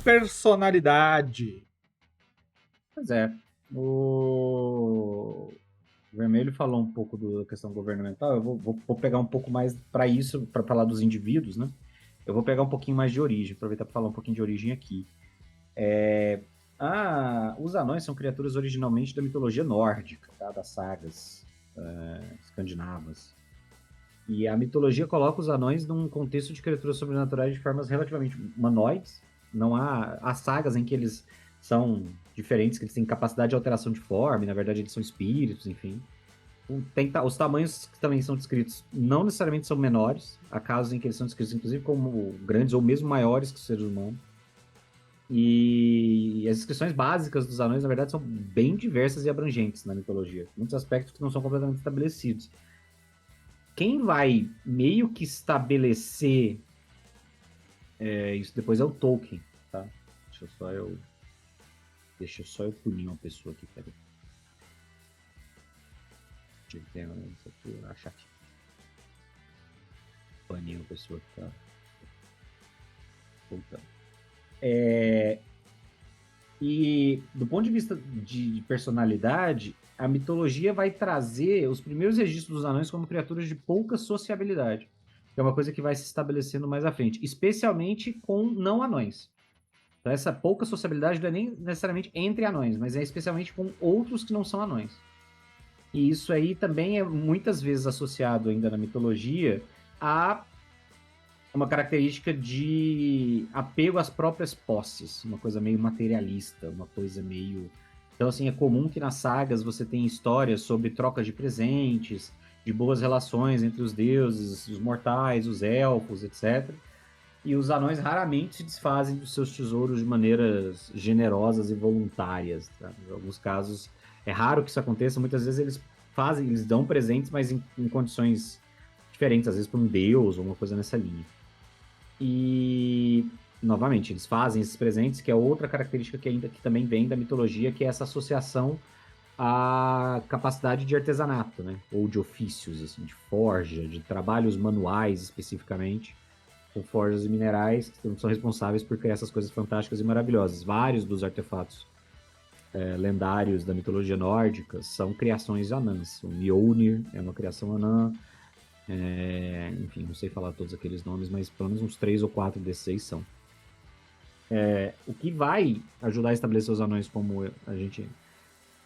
personalidade. Pois é. O Vermelho falou um pouco da questão governamental. Eu vou pegar um pouco mais para isso, para falar dos indivíduos, né? Eu vou pegar um pouquinho mais de origem, aproveitar para falar um pouquinho de origem aqui. Os anões são criaturas originalmente da mitologia nórdica, tá? Das sagas escandinavas. E a mitologia coloca os anões num contexto de criaturas sobrenaturais de formas relativamente humanoides. Não há sagas em que eles são diferentes, que eles têm capacidade de alteração de forma, e na verdade eles são espíritos, enfim. Os tamanhos que também são descritos não necessariamente são menores. Há casos em que eles são descritos, inclusive, como grandes ou mesmo maiores que os seres humanos. E as descrições básicas dos anões, na verdade, são bem diversas e abrangentes na mitologia. Muitos aspectos que não são completamente estabelecidos. Quem vai meio que estabelecer isso depois é o Tolkien, tá? Deixa só eu punir uma pessoa aqui, peraí. Deixa eu ver isso aqui, achar aqui. Punir uma pessoa que tá voltando. E do ponto de vista de personalidade, a mitologia vai trazer os primeiros registros dos anões como criaturas de pouca sociabilidade, que é uma coisa que vai se estabelecendo mais à frente, especialmente com não anões. Então essa pouca sociabilidade não é nem necessariamente entre anões, mas é especialmente com outros que não são anões. E isso aí também é muitas vezes associado ainda na mitologia a uma característica de apego às próprias posses, uma coisa meio materialista, uma coisa meio... Então, assim, é comum que nas sagas você tenha histórias sobre trocas de presentes, de boas relações entre os deuses, os mortais, os elfos, etc. E os anões raramente se desfazem dos seus tesouros de maneiras generosas e voluntárias. Tá? Em alguns casos, é raro que isso aconteça, muitas vezes eles dão presentes, mas em condições diferentes, às vezes para um deus ou uma coisa nessa linha. E, novamente, eles fazem esses presentes, que é outra característica que também vem da mitologia, que é essa associação à capacidade de artesanato, né? Ou de ofícios, assim, de forja, de trabalhos manuais, especificamente, com forjas e minerais, que são responsáveis por criar essas coisas fantásticas e maravilhosas. Vários dos artefatos lendários da mitologia nórdica são criações anãs. O Mjolnir é uma criação anã, enfim, não sei falar todos aqueles nomes, mas pelo menos uns 3 ou 4 desses 6 são. O que vai ajudar a estabelecer os anões como a gente,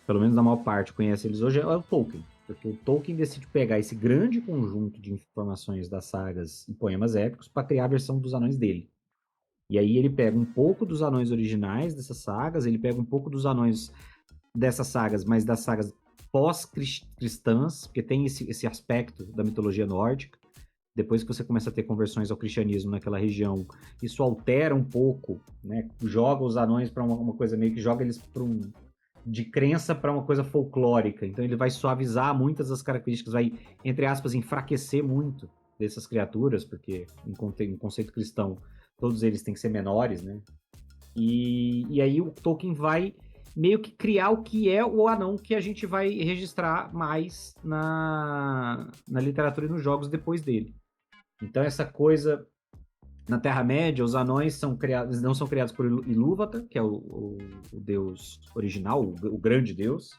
pelo menos na maior parte, conhece eles hoje é o Tolkien. Porque o Tolkien decide pegar esse grande conjunto de informações das sagas e poemas épicos para criar a versão dos anões dele. E aí ele pega um pouco dos anões originais dessas sagas, ele pega um pouco dos anões dessas sagas, mas das sagas pós-cristãs, porque tem esse aspecto da mitologia nórdica. Depois que você começa a ter conversões ao cristianismo naquela região, isso altera um pouco, né? Joga os anões para uma coisa meio que joga eles de crença para uma coisa folclórica. Então ele vai suavizar muitas das características, vai, entre aspas, enfraquecer muito dessas criaturas, porque em conceito cristão, todos eles têm que ser menores, né? E aí o Tolkien vai meio que criar o que é o anão que a gente vai registrar mais na literatura e nos jogos depois dele. Então essa coisa... Na Terra-média, os anões não são criados por Ilúvatar, que é o deus original, o grande deus,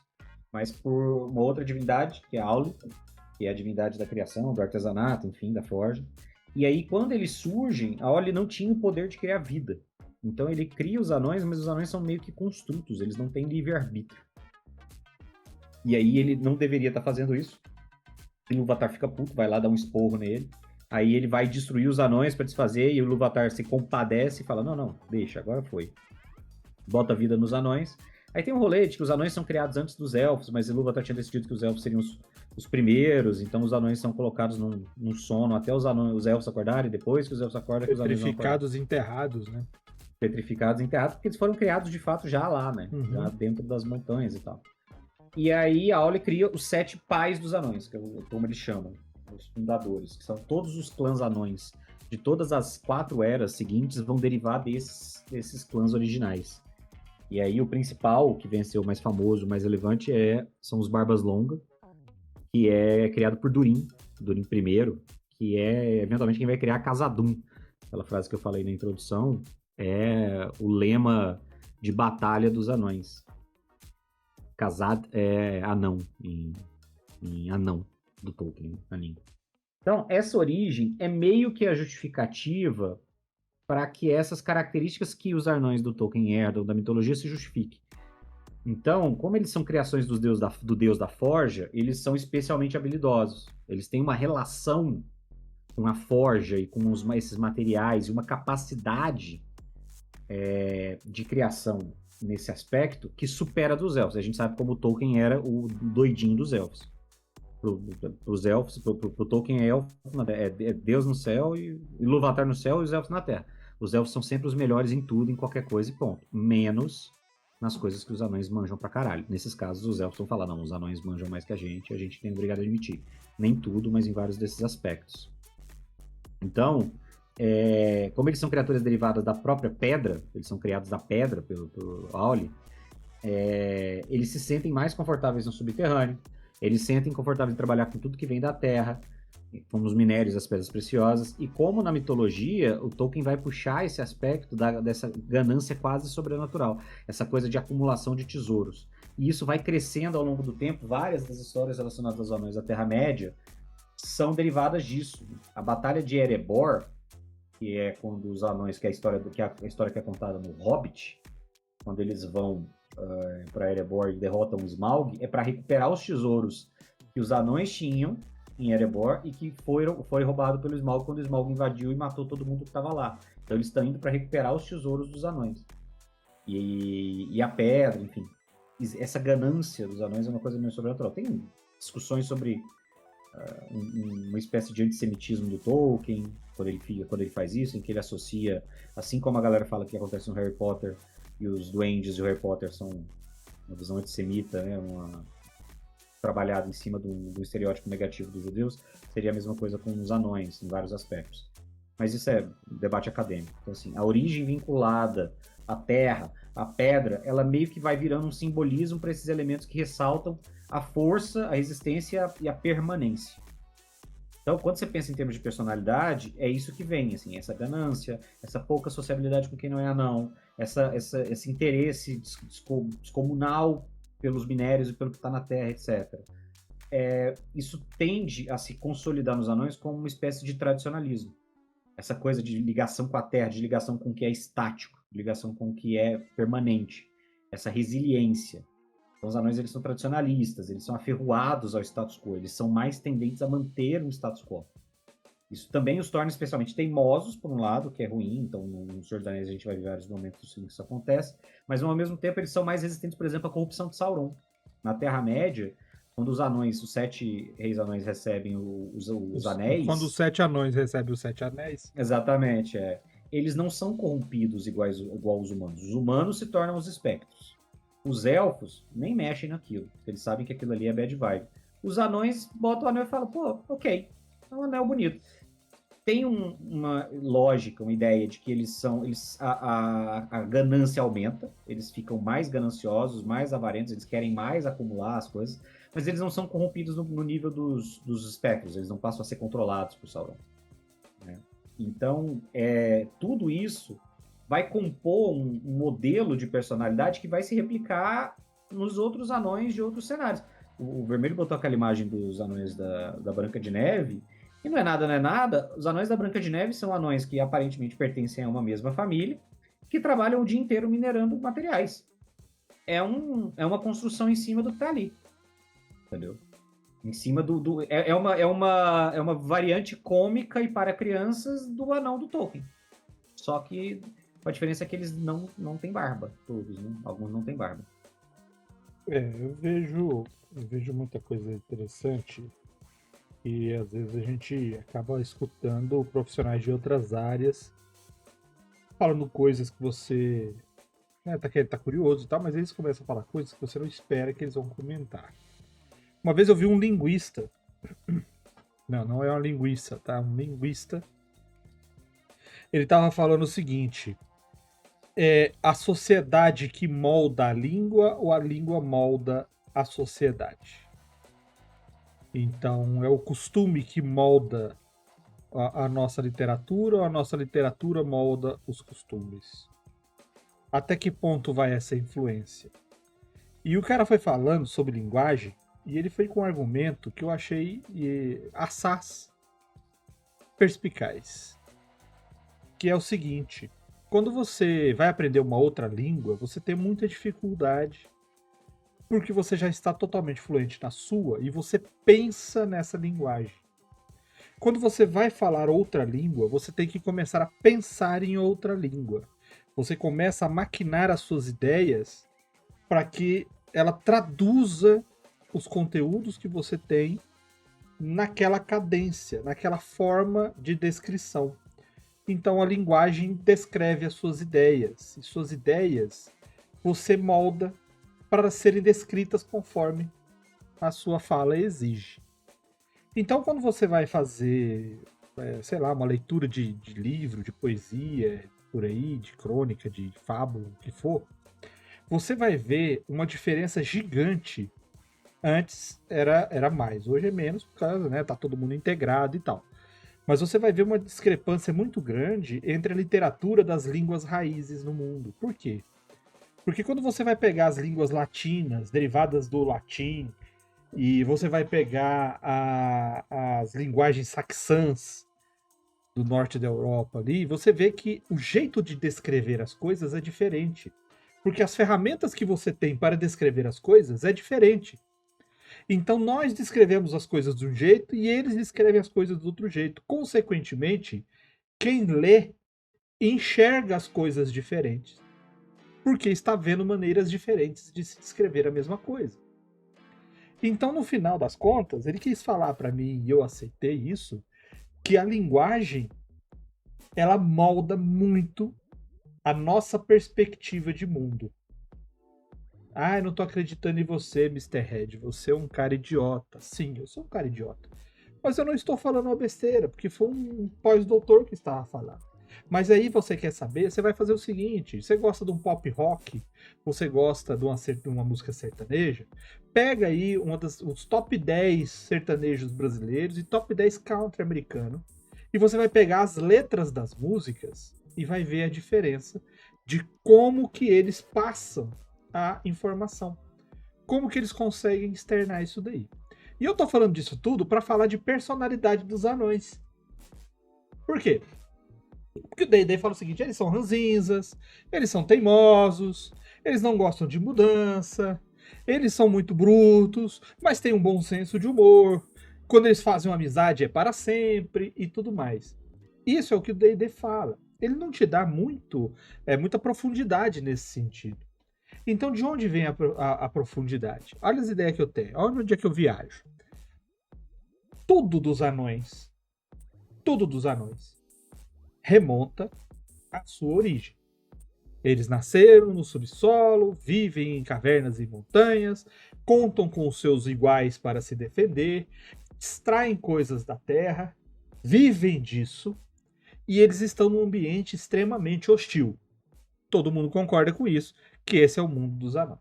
mas por uma outra divindade, que é Auli, que é a divindade da criação, do artesanato, enfim, da forja. E aí, quando eles surgem, a Auli não tinha o poder de criar vida. Então ele cria os anões, mas os anões são meio que construtos, eles não têm livre-arbítrio. E aí ele não deveria estar fazendo isso. Ilúvatar fica puto, vai lá dar um esporro nele. Aí ele vai destruir os anões para desfazer e o Ilúvatar se compadece e fala, não, deixa, agora foi. Bota vida nos anões. Aí tem um rolê de que os anões são criados antes dos elfos, mas Ilúvatar tinha decidido que os elfos seriam os primeiros, então os anões são colocados num sono até os elfos acordarem, depois que os elfos acordam, que os anões vão acordar. Petrificados, enterrados, né? Petrificados, enterrados, porque eles foram criados de fato já lá, né? Já dentro das montanhas e tal. E aí a Auli cria os 7 pais dos anões, que é como eles chamam. Os fundadores, que são todos os clãs anões de todas as 4 eras seguintes, vão derivar desses clãs originais. E aí o principal, o que venceu, o mais famoso, o mais relevante, são os Barbas Longa, que é criado por Durin I, que é eventualmente quem vai criar Khazad-dûm. Aquela frase que eu falei na introdução, É o lema de batalha dos anões. Casado é anão, em anão do Tolkien, na língua. Então, essa origem é meio que a justificativa para que essas características que os anões do Tolkien herdam da mitologia se justifiquem. Então, como eles são criações do deus da forja, eles são especialmente habilidosos. Eles têm uma relação com a forja e com esses materiais e uma capacidade de criação nesse aspecto que supera a dos elfos. A gente sabe como o Tolkien era o doidinho dos elfos. Os elfos, pro Tolkien é elfo, é Deus no céu e Ilúvatar no céu e os elfos na terra. Os elfos são sempre os melhores em tudo, em qualquer coisa e ponto. Menos nas coisas que os anões manjam pra caralho. Nesses casos, os elfos vão falar, não, os anões manjam mais que a gente tem obrigado a admitir. Nem tudo, mas em vários desses aspectos. Então, como eles são criaturas derivadas da própria pedra, eles são criados da pedra pelo Auli, eles se sentem mais confortáveis no subterrâneo, eles se sentem confortáveis em trabalhar com tudo que vem da terra, como os minérios, as pedras preciosas, e como na mitologia, o Tolkien vai puxar esse aspecto dessa ganância quase sobrenatural, essa coisa de acumulação de tesouros. E isso vai crescendo ao longo do tempo, várias das histórias relacionadas aos anões da Terra-média são derivadas disso. A Batalha de Erebor, que é quando os anões, que é a história que é contada no Hobbit, quando eles vão para Erebor e derrotam o Smaug, é para recuperar os tesouros que os anões tinham em Erebor e que foi roubado pelo Smaug quando o Smaug invadiu e matou todo mundo que estava lá. Então eles estão indo para recuperar os tesouros dos anões. E a pedra, enfim. Essa ganância dos anões é uma coisa meio sobrenatural. Tem discussões sobre uma espécie de antissemitismo do Tolkien, quando ele faz isso, em que ele associa, assim como a galera fala que acontece no Harry Potter, e os duendes do Harry Potter são uma visão antissemita, né, trabalhado em cima do estereótipo negativo dos judeus, seria a mesma coisa com os anões, em vários aspectos. Mas isso é um debate acadêmico. Então, assim, a origem vinculada à terra, à pedra, ela meio que vai virando um simbolismo para esses elementos que ressaltam a força, a resistência e a permanência. Então, quando você pensa em termos de personalidade, é isso que vem, assim, essa ganância, essa pouca sociabilidade com quem não é anão, esse interesse descomunal pelos minérios e pelo que está na Terra, etc. Isso tende a se consolidar nos anões como uma espécie de tradicionalismo. Essa coisa de ligação com a Terra, de ligação com o que é estático, de ligação com o que é permanente, essa resiliência. Então, os anões, eles são tradicionalistas, eles são aferroados ao status quo, eles são mais tendentes a manter um status quo. Isso também os torna especialmente teimosos, por um lado, que é ruim, então no Senhor dos Anéis a gente vai ver vários momentos em que isso acontece, mas ao mesmo tempo eles são mais resistentes, por exemplo, à corrupção de Sauron. Na Terra-média, quando os anões, os 7 reis anões recebem os anéis... Quando os 7 anões recebem os 7 anéis... Exatamente, eles não são corrompidos igual aos humanos. Os humanos se tornam os espectros. Os elfos nem mexem naquilo, eles sabem que aquilo ali é bad vibe. Os anões botam o anel e falam, pô, ok, é um anel bonito. Tem uma lógica, uma ideia de que a ganância aumenta, eles ficam mais gananciosos, mais avarentos, eles querem mais acumular as coisas, mas eles não são corrompidos no nível dos espectros, eles não passam a ser controlados por Sauron. Né? Então, tudo isso vai compor um modelo de personalidade que vai se replicar nos outros anões de outros cenários. O Vermelho botou aquela imagem dos anões da Branca de Neve, e não é nada, os anões da Branca de Neve são anões que aparentemente pertencem a uma mesma família, que trabalham o dia inteiro minerando materiais. É uma construção em cima do que está ali. Entendeu? Em cima é uma variante cômica e para crianças do anão do Tolkien. Só que a diferença é que eles não têm barba, todos, né? Alguns não têm barba. Eu vejo muita coisa interessante e às vezes a gente acaba escutando profissionais de outras áreas falando coisas que você tá curioso e tal, mas eles começam a falar coisas que você não espera que eles vão comentar. Uma vez eu vi um linguista, não é uma linguiça, tá? Um linguista. Ele tava falando o seguinte: a sociedade que molda a língua ou a língua molda a sociedade? Então, é o costume que molda a nossa literatura ou a nossa literatura molda os costumes? Até que ponto vai essa influência? E o cara foi falando sobre linguagem e ele foi com um argumento que eu achei assaz, perspicaz, que é o seguinte: quando você vai aprender uma outra língua, você tem muita dificuldade porque você já está totalmente fluente na sua e você pensa nessa linguagem. Quando você vai falar outra língua, você tem que começar a pensar em outra língua. Você começa a maquinar as suas ideias para que ela traduza os conteúdos que você tem naquela cadência, naquela forma de descrição. Então a linguagem descreve as suas ideias, e suas ideias você molda para serem descritas conforme a sua fala exige. Então quando você vai fazer, sei lá, uma leitura de livro, de poesia, por aí, de crônica, de fábula, o que for, você vai ver uma diferença gigante. Antes era mais, hoje é menos, por causa, né, tá todo mundo integrado e tal. Mas você vai ver uma discrepância muito grande entre a literatura das línguas raízes no mundo. Por quê? Porque quando você vai pegar as línguas latinas, derivadas do latim, e você vai pegar as linguagens saxãs do norte da Europa ali, você vê que o jeito de descrever as coisas é diferente. Porque as ferramentas que você tem para descrever as coisas é diferente. Então nós descrevemos as coisas de um jeito e eles descrevem as coisas do outro jeito. Consequentemente, quem lê enxerga as coisas diferentes, porque está vendo maneiras diferentes de se descrever a mesma coisa. Então, no final das contas, ele quis falar para mim, e eu aceitei isso, que a linguagem ela molda muito a nossa perspectiva de mundo. Ah, eu não tô acreditando em você, Mr. Red. Você é um cara idiota. Sim, eu sou um cara idiota. Mas eu não estou falando uma besteira, porque foi um pós-doutor que estava falando. Mas aí você quer saber, você vai fazer o seguinte: você gosta de um pop rock, você gosta de uma música sertaneja, pega aí os top 10 sertanejos brasileiros e top 10 country americano, e você vai pegar as letras das músicas e vai ver a diferença de como que eles passam a informação. Como que eles conseguem externar isso daí? E eu tô falando disso tudo para falar de personalidade dos anões. Por quê? Porque o D&D fala o seguinte: eles são ranzinzas, eles são teimosos, eles não gostam de mudança, eles são muito brutos, mas têm um bom senso de humor. Quando eles fazem uma amizade é para sempre e tudo mais. Isso é o que o D&D fala. Ele não te dá muita profundidade nesse sentido. Então, de onde vem a profundidade? Olha as ideias que eu tenho. Olha onde é que eu viajo. Tudo dos anões remonta à sua origem. Eles nasceram no subsolo, vivem em cavernas e montanhas, contam com os seus iguais para se defender, extraem coisas da terra, vivem disso, e eles estão num ambiente extremamente hostil. Todo mundo concorda com isso, que esse é o mundo dos anões.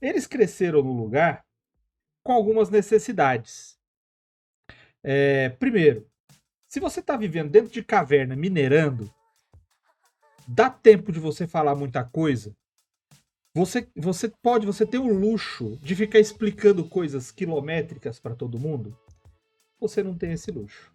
Eles cresceram no lugar com algumas necessidades. Primeiro, se você está vivendo dentro de caverna, minerando, dá tempo de você falar muita coisa. Você tem o luxo de ficar explicando coisas quilométricas para todo mundo? Você não tem esse luxo.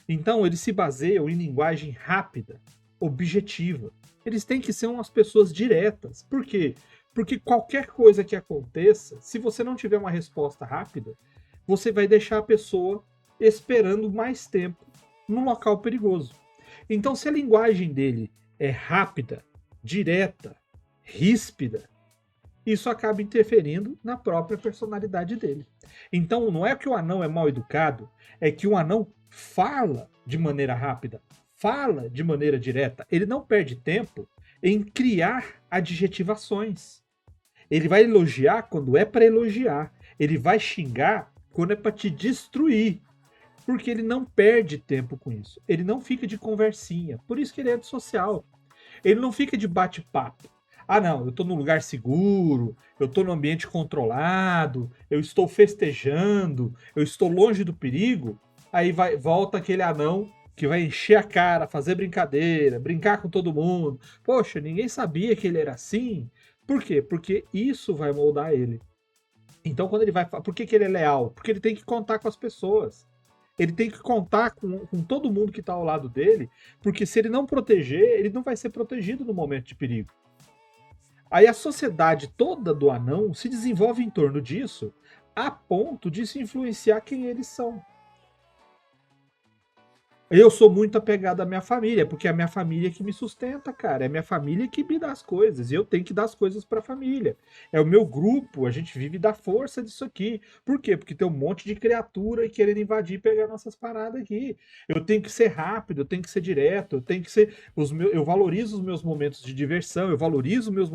Então, eles se baseiam em linguagem rápida, objetiva. Eles têm que ser umas pessoas diretas. Por quê? Porque qualquer coisa que aconteça, se você não tiver uma resposta rápida, você vai deixar a pessoa esperando mais tempo num local perigoso. Então, se a linguagem dele é rápida, direta, ríspida, isso acaba interferindo na própria personalidade dele. Então, não é que o anão é mal educado, é que o anão fala de maneira rápida, fala de maneira direta. Ele não perde tempo em criar adjetivações. Ele vai elogiar quando é para elogiar. Ele vai xingar quando é para te destruir. Porque ele não perde tempo com isso. Ele não fica de conversinha. Por isso que ele é antissocial. Ele não fica de bate-papo. Ah, não, eu estou num lugar seguro, eu estou num ambiente controlado, eu estou festejando, eu estou longe do perigo. Aí volta aquele anão que vai encher a cara, fazer brincadeira, brincar com todo mundo. Poxa, ninguém sabia que ele era assim. Por quê? Porque isso vai moldar ele. Então, quando ele vai. Por que ele é leal? Porque ele tem que contar com as pessoas. Ele tem que contar com todo mundo que está ao lado dele, porque se ele não proteger, ele não vai ser protegido no momento de perigo. Aí a sociedade toda do anão se desenvolve em torno disso, a ponto de se influenciar quem eles são. Eu sou muito apegado à minha família, porque é a minha família que me sustenta, cara. É a minha família que me dá as coisas. E eu tenho que dar as coisas para a família. É o meu grupo, a gente vive da força disso aqui. Por quê? Porque tem um monte de criatura querendo invadir e pegar nossas paradas aqui. Eu tenho que ser rápido, eu tenho que ser direto, eu tenho que ser. Eu valorizo os meus momentos de diversão, eu valorizo meus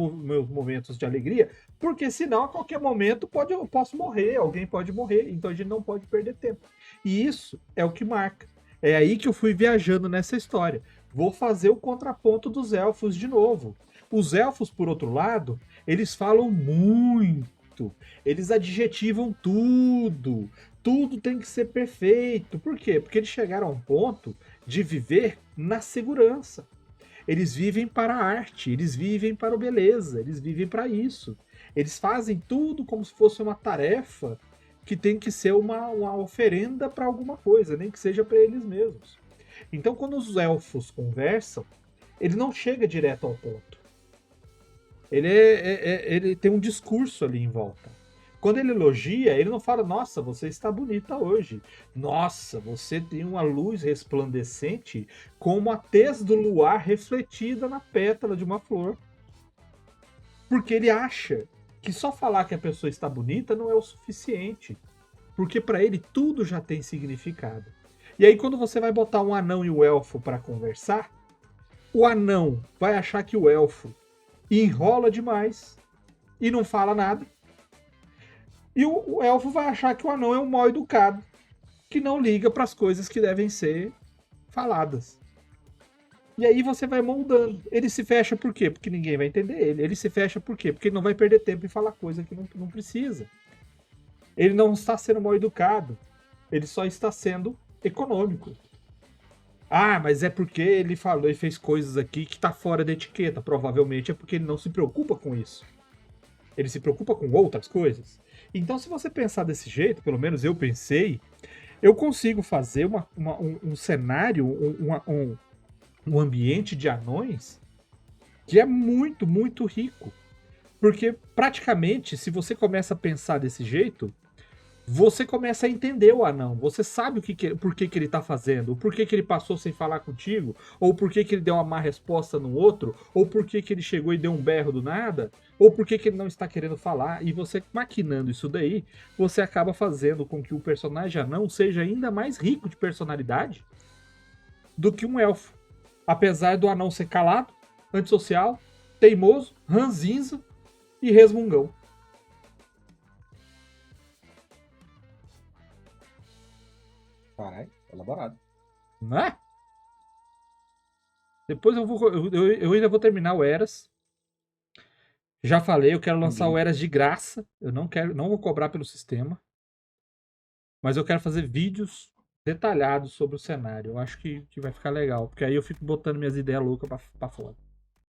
momentos de alegria, porque senão a qualquer momento eu posso morrer, alguém pode morrer. Então a gente não pode perder tempo. E isso é o que marca. É aí que eu fui viajando nessa história. Vou fazer o contraponto dos elfos de novo. Os elfos, por outro lado, eles falam muito. Eles adjetivam tudo. Tudo tem que ser perfeito. Por quê? Porque eles chegaram a um ponto de viver na segurança. Eles vivem para a arte, eles vivem para a beleza, eles vivem para isso. Eles fazem tudo como se fosse uma tarefa que tem que ser uma oferenda para alguma coisa, nem que seja para eles mesmos. Então, quando os elfos conversam, ele não chega direto ao ponto. Ele tem um discurso ali em volta. Quando ele elogia, ele não fala, nossa, você está bonita hoje. Nossa, você tem uma luz resplandecente como a tez do luar refletida na pétala de uma flor. Porque ele acha que só falar que a pessoa está bonita não é o suficiente. Porque para ele tudo já tem significado. E aí quando você vai botar um anão e o elfo para conversar, o anão vai achar que o elfo enrola demais e não fala nada. E o elfo vai achar que o anão é um mal educado, que não liga para as coisas que devem ser faladas. E aí você vai moldando. Ele se fecha por quê? Porque ninguém vai entender ele. Ele se fecha por quê? Porque ele não vai perder tempo em falar coisa que não precisa. Ele não está sendo mal educado. Ele só está sendo econômico. Ah, mas é porque ele falou e fez coisas aqui que está fora da etiqueta. Provavelmente é porque ele não se preocupa com isso. Ele se preocupa com outras coisas. Então, se você pensar desse jeito, pelo menos eu pensei, eu consigo fazer um cenário, um ambiente de anões que é muito, muito rico. Porque praticamente, se você começa a pensar desse jeito, você começa a entender o anão. Você sabe por que ele tá fazendo, o porquê que ele passou sem falar contigo, ou por que ele deu uma má resposta no outro, ou por que ele chegou e deu um berro do nada, ou por que ele não está querendo falar. E você maquinando isso daí, você acaba fazendo com que o personagem anão seja ainda mais rico de personalidade do que um elfo. Apesar do anão ser calado, antissocial, teimoso, ranzinza e resmungão. Caralho, elaborado. Né? Depois eu ainda vou terminar o Eras. Já falei, eu quero lançar o Eras de graça. Eu não vou cobrar pelo sistema. Mas eu quero fazer vídeos detalhados sobre o cenário. Eu acho que vai ficar legal. Porque aí eu fico botando minhas ideias loucas pra fora.